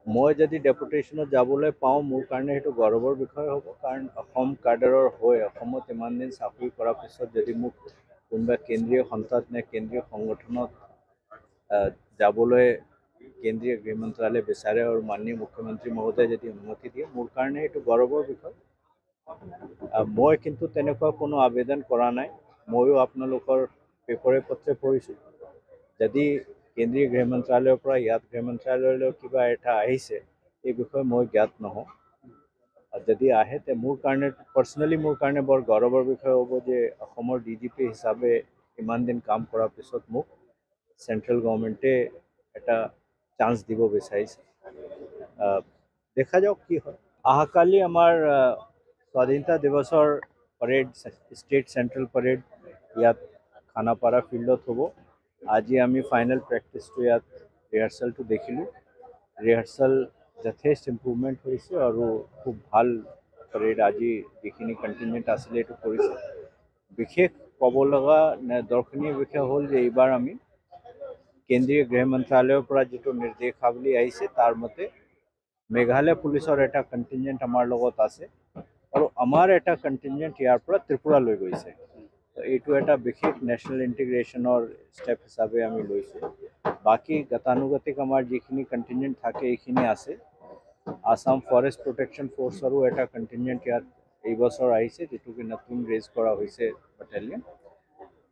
মই যদি ডেপুটেশ্যনত যাবলৈ পাওঁ মোৰ কাৰণে সেইটো গৌৰৱৰ বিষয় হ'ব, কাৰণ অসম কাডাৰৰ হৈ অসমত ইমান দিন চাকৰি কৰাৰ পিছত যদি মোক কোনোবা কেন্দ্ৰীয় সন্থাত নে কেন্দ্ৰীয় সংগঠনত যাবলৈ কেন্দ্ৰীয় গৃহ মন্ত্ৰালয়ে বিচাৰে আৰু মাননীয় মুখ্যমন্ত্ৰী মহোদয়ে যদি অনুমতি দিয়ে মোৰ কাৰণে এইটো গৌৰৱৰ বিষয়। মই কিন্তু তেনেকুৱা কোনো আবেদন কৰা নাই। ময়ো আপোনালোকৰ পেপৰে পত্ৰে পঢ়িছোঁ। যদি কেন্দ্ৰীয় গৃহ মন্ত্ৰালয়ৰ পৰা ইয়াত গৃহ মন্ত্ৰালয়লৈ কিবা এটা আহিছে এই বিষয়ে মই জ্ঞাত নহওঁ। যদি আহে তে মোৰ কাৰণে পাৰ্চনেলি মোৰ কাৰণে বৰ গৌৰৱৰ বিষয় হ'ব যে অসমৰ DGP হিচাপে ইমান দিন কাম কৰাৰ পিছত মোক চেণ্ট্ৰেল গভৰ্ণমেণ্টে এটা চান্স দিব বিচাৰিছে। দেখা যাওক কি হয়। অহাকালি আমাৰ স্বাধীনতা দিৱসৰ পৰেড, ষ্টেট চেণ্ট্ৰেল পৰেড ইয়াত খানাপাৰা ফিল্ডত হ'ব। আজি আমি ফাইনেল প্ৰেক্টিছটো ইয়াত ৰিহাৰ্চেলটো দেখিলোঁ। ৰিহাৰ্চেল যথেষ্ট ইম্প্ৰুভমেণ্ট হৈছে আৰু খুব ভাল পৰেড আজি যিখিনি কণ্টিনজেণ্ট আছিলে এইটো কৰিছে। বিশেষ ক'ব লগা দৰ্শনীয় বিষয় হ'ল যে এইবাৰ আমি কেন্দ্ৰীয় গৃহ মন্ত্ৰালয়ৰ পৰা যিটো নিৰ্দেশাৱলী আহিছে তাৰ মতে মেঘালয় পুলিচৰ এটা কণ্টিনজেণ্ট আমাৰ লগত আছে আৰু আমাৰ এটা কণ্টিনজেণ্ট ইয়াৰ পৰা ত্ৰিপুৰালৈ গৈছে। এইটো এটা বিশেষ নেশ্যনেল ইণ্টিগ্ৰেশ্যনৰ ষ্টেপ হিচাপে আমি লৈছোঁ। বাকী গতানুগতিক আমাৰ যিখিনি কণ্টিনজেণ্ট থাকে এইখিনি আছে। আসাম ফৰেষ্ট প্ৰটেকশ্যন ফ'ৰ্চৰো এটা কণ্টিনজেণ্ট ইয়াত এইবছৰ আহিছে, যিটো কি নতুন ৰেজ কৰা হৈছে বেটেলিয়ন।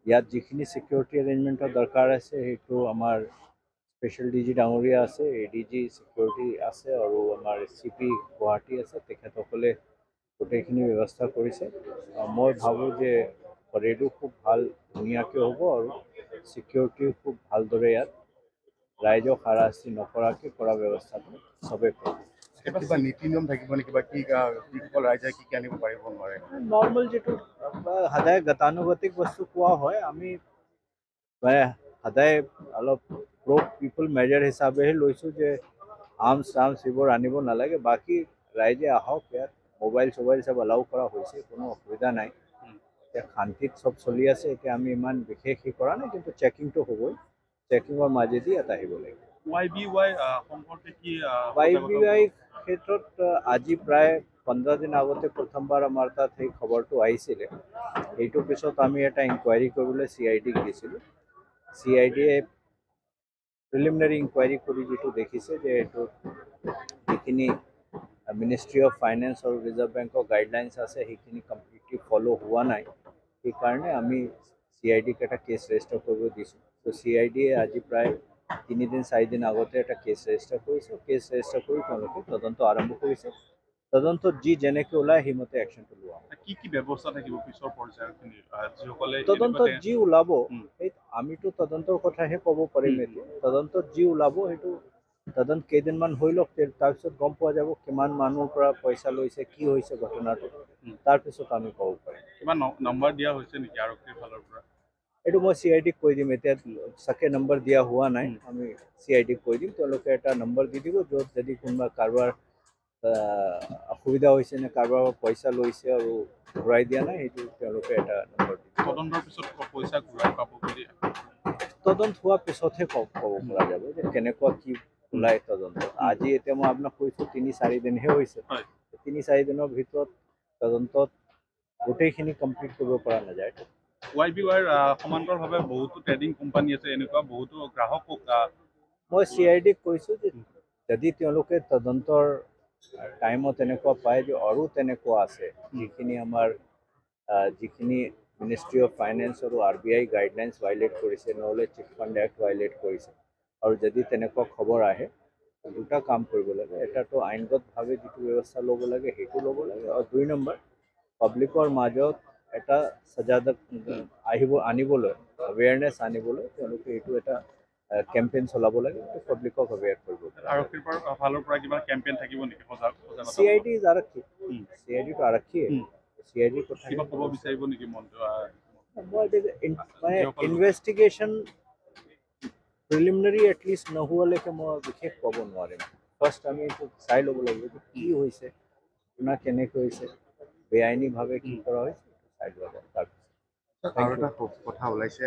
ইয়াত যিখিনি ছিকিউৰিটি এৰেঞ্জমেণ্টৰ দৰকাৰ আছে সেইটো আমাৰ স্পেচিয়েল DG ডাঙৰীয়া আছে, ADG ছিকিউৰিটি আছে আৰু আমাৰ CP গুৱাহাটী আছে, তেখেতসকলে গোটেইখিনি ব্যৱস্থা কৰিছে। মই ভাবোঁ যে পৰেডো খুব ভাল ধুনীয়াকৈ হ'ব আৰু ছিকিউৰিটিও খুব ভালদৰে ইয়াত ৰাইজক হাৰাশাস্তি নকৰাকৈ কৰা ব্যৱস্থাটো চবেই কৰিব। কিবা নীতি নিয়ম থাকিব নেকি বা কি যিসকল ৰাইজে কি কি আনিব পাৰিব নোৱাৰে? নৰ্মেল যিটো সদায় গতানুগতিক বস্তু কোৱা হয়, আমি সদায় অলপ পিপল মেজাৰ হিচাপেহে লৈছোঁ যে আৰ্মছ এইবোৰ আনিব নালাগে। বাকী ৰাইজে আহক, ইয়াত মোবাইল চবাইল চব এলাউ কৰা হৈছে, কোনো অসুবিধা নাই। এতিয়া শান্তিত চব চলি আছে। এতিয়া আমি ইমান বিশেষ কৰা নাই, কিন্তু চেকিংটো হ'বই। চেকিঙৰ মাজেদি ইয়াত আহিব লাগিব। YBY সম্পৰ্কে কি YBY ক্ষেত্ৰত আজি প্ৰায় 15 দিন আগতে প্ৰথমবাৰ আমাৰ তাত সেই খবৰটো আহিছিলে। এইটোৰ পিছত আমি এটা ইনকুৱাৰী কৰিবলৈ CIDক দিছিলোঁ। CIDয়ে প্ৰিলিমিনাৰী ইনকুৱাৰী কৰি যিটো দেখিছে যে এইটো যিখিনি মিনিষ্ট্ৰী অফ ফাইনেন্স আৰু ৰিজাৰ্ভ বেংকৰ গাইডলাইনছ আছে সেইখিনি কমপ্লিটলি ফ'ল' হোৱা নাই। সেইকাৰণে আমি CIDক এটা কেছ ৰেজিষ্টাৰ কৰিব দিছোঁ। ত' CIDয়ে আজি প্ৰায় 3 দিন 4 দিন আগতে এটা কেছ ৰেজিষ্টাৰ কৰিছে। কেছ ৰেজিষ্টাৰ কৰি তেওঁলোকে তদন্ত আৰম্ভ কৰিছে। তদন্তত যি যেনেকৈ ওলায় সেইমতে একশ্যনটো লোৱা হ'ব। কি কি ব্যৱস্থা থাকিব পিছৰ পৰ্যায়খিনি যিসকলে তদন্তত যি ওলাব সেই আমিতো তদন্তৰ কথাহে ক'ব পাৰিম। এতিয়া তদন্তত যি ওলাব সেইটো তদন্ত কেইদিনমান হৈ লওক, তাৰপিছত গম পোৱা যাব কিমান মানুহৰ পৰা পইচা লৈছে, কি হৈছে ঘটনাটো, তাৰপিছত আমি ক'ব পাৰিম। কিমান নম্বৰ দিয়া হৈছে নেকি আৰক্ষীৰ ফালৰ পৰা? এইটো মই CIDক কৈ দিম। এতিয়া চাকে নম্বৰ দিয়া হোৱা নাই, আমি CIDক কৈ দিম। তেওঁলোকে এটা নম্বৰ দি দিব, য'ত যদি কোনোবা কাৰোবাৰ অসুবিধা হৈছে নে কাৰোবাৰ পইচা লৈছে আৰু ঘূৰাই দিয়া নাই, সেইটো তেওঁলোকে এটা নম্বৰ দিব। তদন্তৰ পিছত পইচা ঘূৰাই পাব বুলি তদন্ত হোৱাৰ পিছতহে ক'ব পৰা যাব যে কেনেকুৱা কি ওলাই তদন্ত। আজি এতিয়া মই আপোনাক কৈছোঁ 3-4 দিনহে হৈছে। 3-4 দিনৰ ভিতৰত তদন্তত গোটেইখিনি কমপ্লিট কৰিব পৰা নাযায়। YBYৰ সমান্তৰালভাৱে বহুতো ট্ৰেডিং কোম্পানী আছে, এনেকুৱা বহুতো গ্ৰাহকক মই CIDক কৈছোঁ যে যদি তেওঁলোকে তদন্তৰ টাইমত তেনেকুৱা পায় যে আৰু তেনেকুৱা আছে যিখিনি আমাৰ যিখিনি মিনিষ্ট্ৰী অফ ফাইনেন্স আৰু RBI গাইডলাইনছ ভাইলেট কৰিছে, নহ'লে চিট ফাণ্ড এক্ট ভাইলেট কৰিছে, আৰু যদি তেনেকুৱা খবৰ আহে দুটা কাম কৰিব লাগে। এটাতো আইনগতভাৱে যিটো ব্যৱস্থা ল'ব লাগে সেইটো ল'ব লাগে, আৰু 2 নম্বৰ পাব্লিকৰ মাজত এটা সজাগতা আনিবলৈ, এৱেৰনেছ আনিবলৈ তেওঁলোকে এইটো এটা কেম্পেইন চলাব লাগে, পাব্লিকক এৱেৰ কৰিব। আৰক্ষীৰ ফালৰ পৰা কিবা কেম্পেইন থাকিব নেকি? CID ইজ আৰক্ষী, CIDটো আৰক্ষীয়ে। CIDৰ কথা কিবা ক'ব বিচাৰিব নেকি মানে ইনভেষ্টিগেশ্যন প্ৰিলিমিনাৰী এটলিষ্ট নোহোৱালৈকে মই বিশেষ ক'ব নোৱাৰিম। ফাৰ্ষ্ট আমি এইটো চাই ল'ব লাগিব যে কি হৈছে, ঘটনা কেনেকৈ হৈছে, বেআইনীভাৱে কি কৰা হৈছে চাই লোৱা যায়। তাৰপিছত আৰু এটা কথা ওলাইছে